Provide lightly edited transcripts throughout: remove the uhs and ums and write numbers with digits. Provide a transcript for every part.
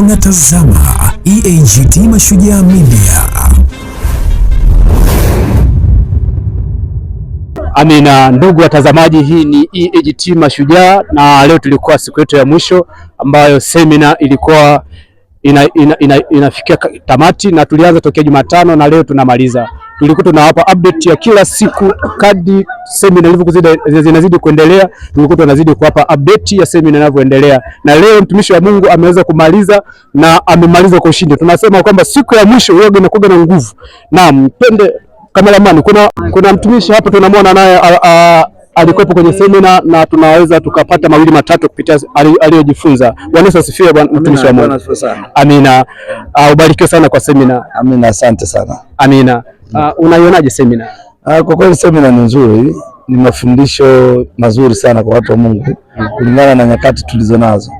Unatazama EAGT Mashujaa Media. Amina, ndugu watazamaji, hii ni EAGT Mashujaa na leo tulikuwa siku yetu ya mwisho ambayo semina ilikuwa inafikia tamati, na tulianza tokea Jumatano na leo tunamaliza. Tulikuwa tunawapa update ya kila siku kadri semina zinazidi kuendelea, tulikuwa tunazidi kuwapa update ya semina inavyoendelea, na leo mtumishi wa Mungu ameweza kumaliza na amemaliza kwa ushindi. Tunasema kwamba siku ya mwisho wewe unakuwa na nguvu. Naam, mpende cameraman, kuna mtumishi hapa tunamwona naye alikuwepo kwenye semina na tunaweza tukapata mawili matatu kupitia aliyojifunza. Bwana Yesu asifiwe. Bwana mtumishi wa Mungu. Amina. Ubarikiwe sana kwa semina. Amina, asante sana. Amina. Unaionaje semina? Kwa kweli semina ni nzuri, ni mafundisho mazuri sana kwa watu wa Mungu kulingana na nyakati tulizo nazo.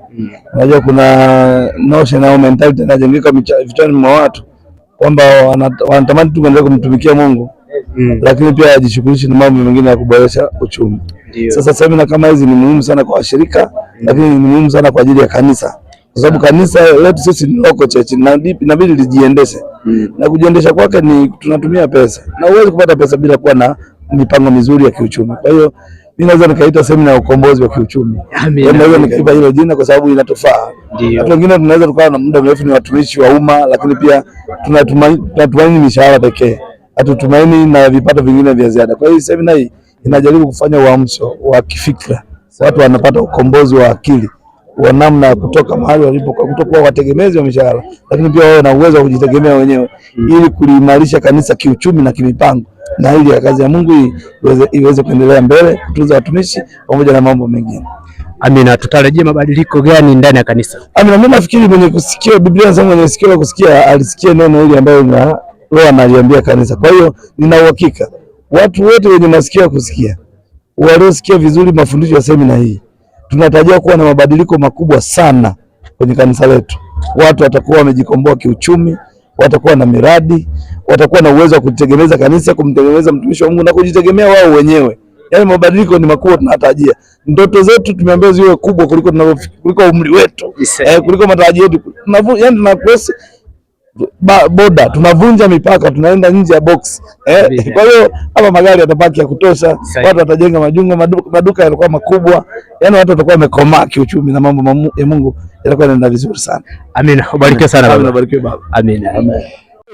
Unajua kuna notion au mentality inajengeka vichwani mwa watu kwamba wanatamani tu kuendelea kumtumikia Mungu, lakini pia ajishughulishe na mambo mengine ya kuboresha uchumi. Sasa semina kama hizi ni muhimu sana kwa washirika, lakini ni muhimu sana kwa ajili ya kanisa, kwa sababu kanisa letu sisi ni local church na inabidi lijiendeshe. Na kujiendesha kwake ni tunatumia pesa, na huwezi kupata pesa bila kuwa na mipango mizuri ya kiuchumi. Kwa hiyo mimi naweza nikaita semina ya ukombozi wa kiuchumi. Naweza nikaipa hilo jina kwa sababu inatufaa. Watu wengine tunaweza tukawa na muda mrefu ni watumishi wa umma, lakini pia tunatumaini mishahara pekee, hatutumaini na vipato vingine vya ziada. Kwa hiyo semina hii inajaribu kufanya uamsho wa kifikra, watu wanapata ukombozi wa akili wa namna ya kutoka mahali walipo kwa kutokuwa wategemezi wa mishahara, lakini pia wao na uwezo wa kujitegemea wenyewe ili kuliimarisha kanisa kiuchumi na kimipango, na ili ya kazi ya Mungu iweze kuendelea mbele, kutunza watumishi pamoja na mambo mengine. Amina. Tutarajie mabadiliko gani ndani ya kanisa? Amina, mimi nafikiri mwenye kusikia Biblia inasema mwenye sikio la kusikia alisikia neno hili ambalo Roho analiambia kanisa. Kwa hiyo nina uhakika watu wote wenye masikio ya kusikia, waliosikia vizuri mafundisho ya semina hii, tunatarajia kuwa na mabadiliko makubwa sana kwenye kanisa letu. Watu watakuwa wamejikomboa kiuchumi, watakuwa na miradi, watakuwa na uwezo wa kujitegemeza kanisa, kumtegemeza mtumishi wa Mungu na kujitegemea wao wenyewe. Yaani mabadiliko ni makubwa tunatarajia. Ndoto zetu tumeambiwa ziwe kubwa kuliko umri wetu, kuliko matarajio yetu. Yaani tunapress boda, tunavunja mipaka, tunaenda nje ya box. Kwa hiyo hapa magari yatapaki ya kutosha, watu watajenga maduka yatakuwa makubwa, yaani watu watakuwa wamekomaa kiuchumi na mambo ya Mungu yatakuwa yanaenda vizuri sana. Amina. Ubarikiwe sana baba. Ubarikiwe baba. Amina. Amen.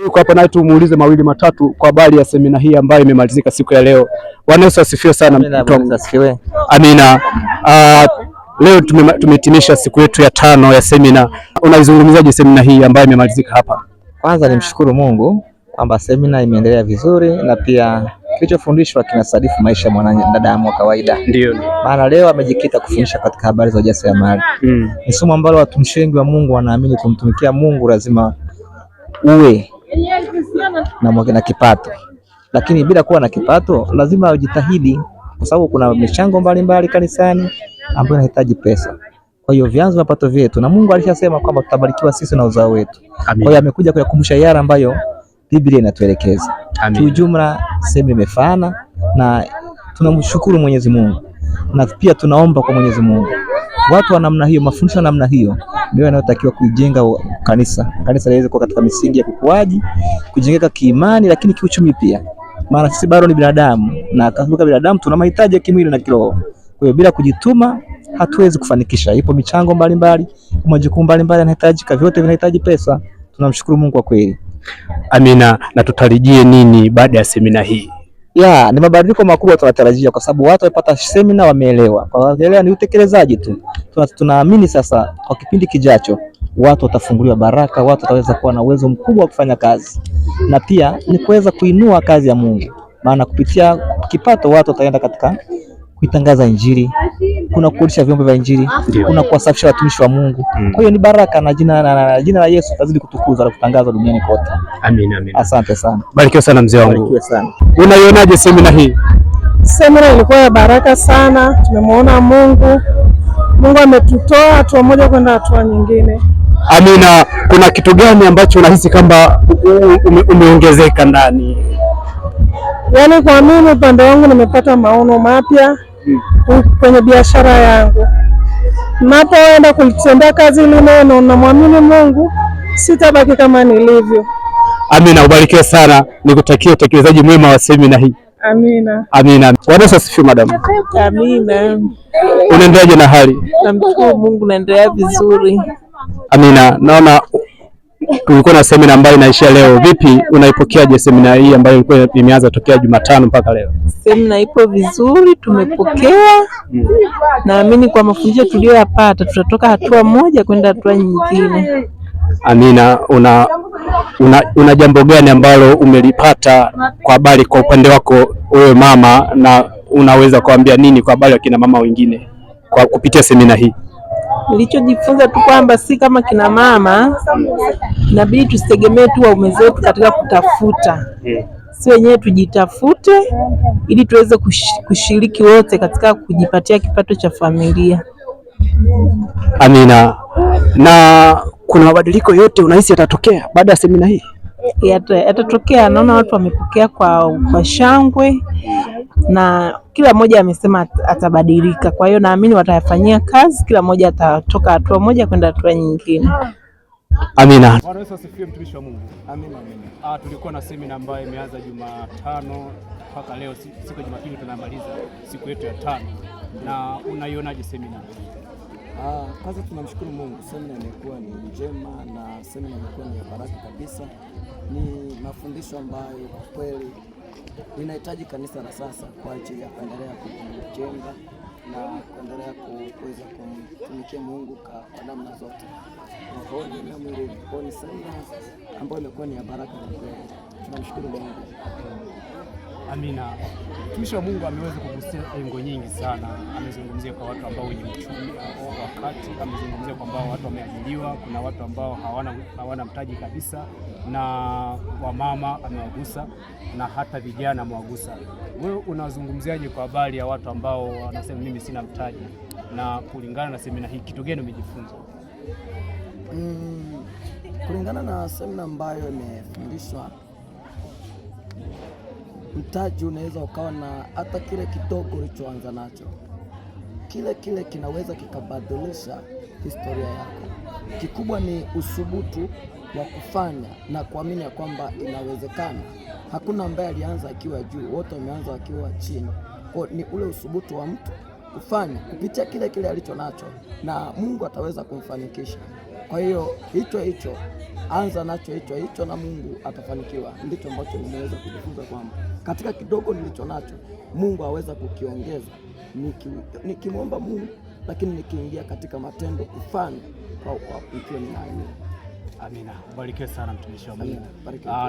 Yuko hapa naye tumuulize mawili matatu kwa habari ya semina hii ambayo imemalizika siku ya leo. Bwana Yesu asifiwe sana. Amina. Leo tumehitimisha siku yetu ya 5 ya semina. Unaizungumzaje semina hii ambayo imemalizika hapa? Kwanza nimshukuru Mungu kwamba semina imeendelea vizuri na pia kilichofundishwa kinasadifu maisha ya mwanadamu wa kawaida. Ndio. Maana leo amejikita kufundisha katika habari za ujasiriamali. Ni somo ambalo watumishi wengi wa Mungu wanaamini kumtumikia Mungu lazima uwe na kipato. Lakini bila kuwa na kipato lazima ujitahidi, kwa sababu kuna michango mbalimbali kanisani ambayo inahitaji pesa. Kwa hiyo vyanzo vya mapato vyetu, na Mungu alishasema kwamba tutabarikiwa sisi na uzao wetu. Kwa hiyo amekuja kuyakumbusha yale ambayo Biblia inatuelekeza. Kiujumla semina imefana na tunamshukuru Mwenyezi Mungu, na pia tunaomba kwa Mwenyezi Mungu watu wa namna hiyo, mafundisho namna hiyo ndio yanayotakiwa kujenga kanisa. Kanisa liweze kuwa katika misingi ya kukuaji, kujengeka kiimani, lakini kiuchumi pia. Maana sisi bado ni binadamu, na kama binadamu tuna mahitaji ya kimwili na kiroho. Kwa hiyo bila kujituma hatuwezi kufanikisha. Ipo michango mbalimbali, majukumu mbalimbali yanahitajika, vyote vinahitaji pesa. Tunamshukuru Mungu kwa kweli. Amina. Na tutarajie nini baada ya semina hii? Ni mabadiliko makubwa tunatarajia, kwa sababu watu wapata semina wameelewa. Kwa kuelewa ni utekelezaji tu. Tunaamini sasa kwa kipindi kijacho watu watafunguliwa baraka, watu wataweza kuwa na uwezo mkubwa wa kufanya kazi, na pia ni kuweza kuinua kazi ya Mungu. Maana kupitia kipato watu wataenda katika kuitangaza Injili, kuna kulisha vyombo vya Injili, kuna kuwasafisha watumishi wa Mungu. Kwa hiyo ni baraka, na jina la Yesu tazidi kutukuzwa na kutangazwa duniani kote. Amina, amina. Asante sana. Barikiwa sana mzee wangu. Barikiwa sana. Unaionaje semina hii? Semina ilikuwa ya baraka sana. Tumemwona Mungu ametutoa hatua moja kwenda hatua nyingine. Amina. Kuna kitu gani ambacho unahisi kwamba umeongezeka ndani? Yaani kwa mimi upande wangu nimepata maono mapya kwenye biashara yangu. napoenda kulitendea kazi hili neno, namwamini Mungu, sitabaki kama nilivyo. Amina, ubarikiwe sana, nikutakia utekelezaji mwema wa semina hii. Amina. Amina. Bwana asifiwe madam. Amina. Unaendelea na hali? Namshukuru Mungu, naendelea vizuri. Amina. Naona tulikuwa na semina ambayo inaishia leo. Vipi unaipokeaje semina hii ambayo ilikuwa imeanza tokea Jumatano mpaka leo? Semina ipo vizuri, tumepokea. Naamini kwa mafundisho tuliyoyapata tutatoka hatua moja kwenda hatua nyingine. Amina. Una jambo gani ambalo umelipata kwa habari kwa upande wako wewe mama, na unaweza kuambia nini kwa habari ya kina mama wengine kwa kupitia semina hii? Nilichojifunza tu kwamba si kama kina mama inabidi tusitegemee tu waume zetu katika kutafuta. Si wenyewe tujitafute ili tuweze kushiriki wote katika kujipatia kipato cha familia. Amina. Na kuna mabadiliko yote unahisi yatatokea baada ya semina hii? Yatatokea. Naona watu wamepokea kwa shangwe na kila mmoja amesema atabadilika. Kwa hiyo naamini watayafanyia kazi, kila mmoja atatoka hatua moja kwenda hatua nyingine. Amina. Bwana Yesu asifiwe, mtumishi wa Mungu. Amina, amina. Tulikuwa na semina ambayo imeanza Jumatano mpaka leo siku ya Jumapili tunamaliza siku yetu ya 5. Na unaionaje semina? Kwanza tunamshukuru Mungu, semina imekuwa ni njema na semina imekuwa ni ya baraka kabisa. Ni mafundisho ambayo kwa kweli linahitaji kanisa la sasa kwa ajili ya kuendelea kujenga na kuendelea kuweza kumtumikia Mungu kwa namna zote. Rohoni na mwili. Ni semina ambayo imekuwa ni ya baraka kwa kweli. Tunamshukuru Mungu. Amina. Mtumishi wa Mungu ameweza kugusia engo nyingi sana. Amezungumzia kwa watu ambao wenye uchumi wakati, amezungumzia kwamba watu wameajiriwa, kuna watu ambao hawana mtaji kabisa, na wamama amewagusa, na hata vijana amewagusa. Wewe unazungumziaje kwa habari ya watu ambao wanasema mimi sina mtaji, na kulingana na semina hii kitu gani umejifunza? Kulingana na semina ambayo imefundishwa, mtaji unaweza ukawa na hata kile kidogo ulichoanza nacho, kile kinaweza kikabadilisha historia yako. Kikubwa ni uthubutu wa kufanya na kuamini ya kwamba inawezekana. Hakuna ambaye alianza akiwa juu, wote wameanza wakiwa chini. Kwa ni ule uthubutu wa mtu kufanya kupitia kile alicho nacho, na Mungu ataweza kumfanikisha. Kwa hiyo hicho anza nacho hicho na Mungu atafanikiwa. Ndicho ambacho nimeweza kujifunza kwamba katika kidogo nilicho nacho Mungu aweza kukiongeza nikimwomba Mungu, lakini nikiingia katika matendo kufanya kwa ikiwa ninaamini. Amina. Ubarikiwe sana mtumishi wa Mungu.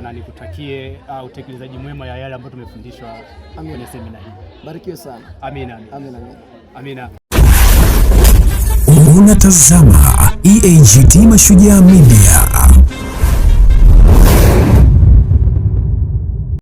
Na nikutakie utekelezaji mwema ya yale ambayo tumefundishwa kwenye semina hii. Barikiwe sana. Amina. Amina. Amina. Unatazama EAGT Mashujaa Media.